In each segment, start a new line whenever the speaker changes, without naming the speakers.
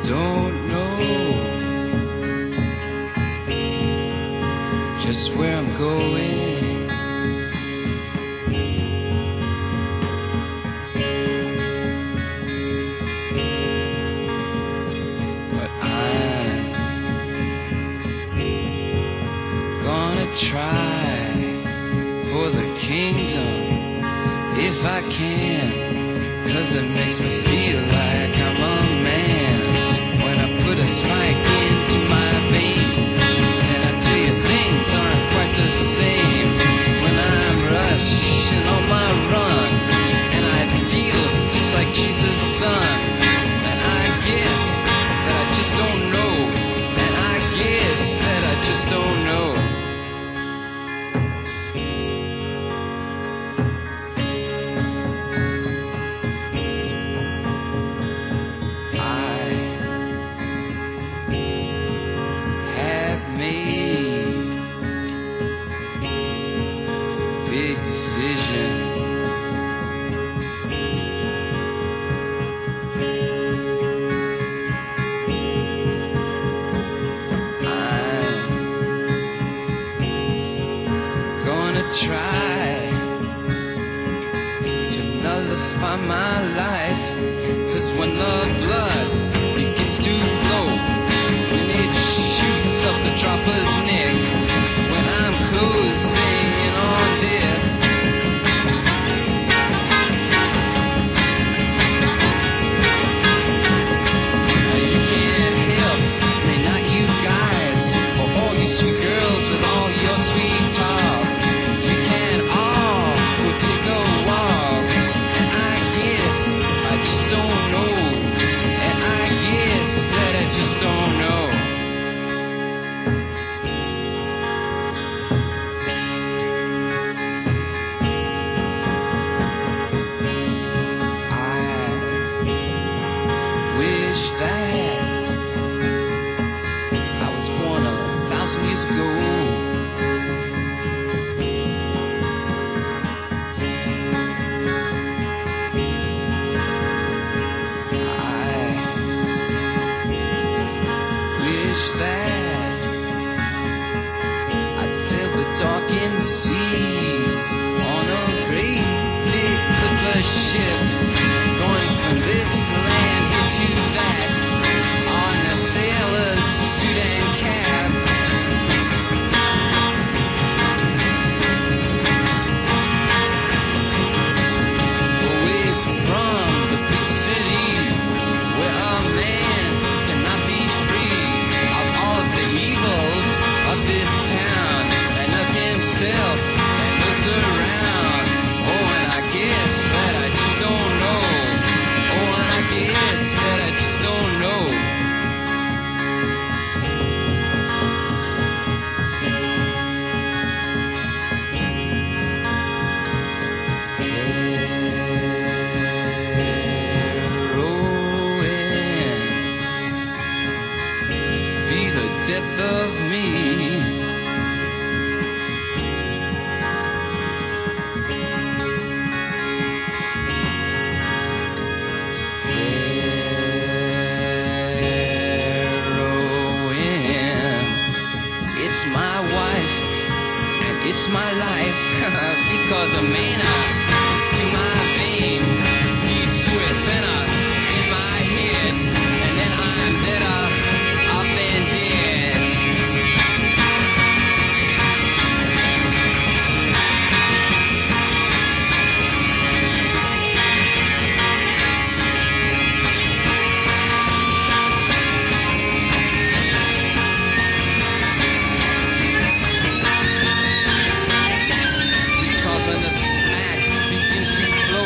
Don't know just where I'm going, but I'm gonna try for the kingdom if I can, 'cause it makes me feel like I'm a man. When I put a spike into my vein, and I tell you things aren't quite the same. When I'm rushing on my run, and I feel just like Jesus' son, and I guess that I just don't know, and I guess that I just don't know. Made big decision. I'm gonna try to nullify my life, 'cause when the blood begins to flow, when it shoots up the dropper's neck, when I'm closing in on death, you can't help me, not you guys, or all you sweet girls with all your sweet talk. You can all go take a walk, and I guess I just don't know, and I guess that I just don't know. Wish that I was born 1,000 years ago. I wish that I'd sail the darkened seas on a great big clipper ship, going from this land here to that, on a sailor's suit and cap. Away from the big city, where a man cannot be free of all of the evils of this town, and of himself and those around. Oh, and I guess that I just don't know. Oh, and I guess that I just don't know. Heroin be the death of me. It's my wife, and it's my life, because a mana to my vein leads to a center in my head, and then I'm better off than dead. When the smack begins to flow,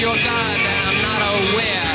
you're goddamn not aware.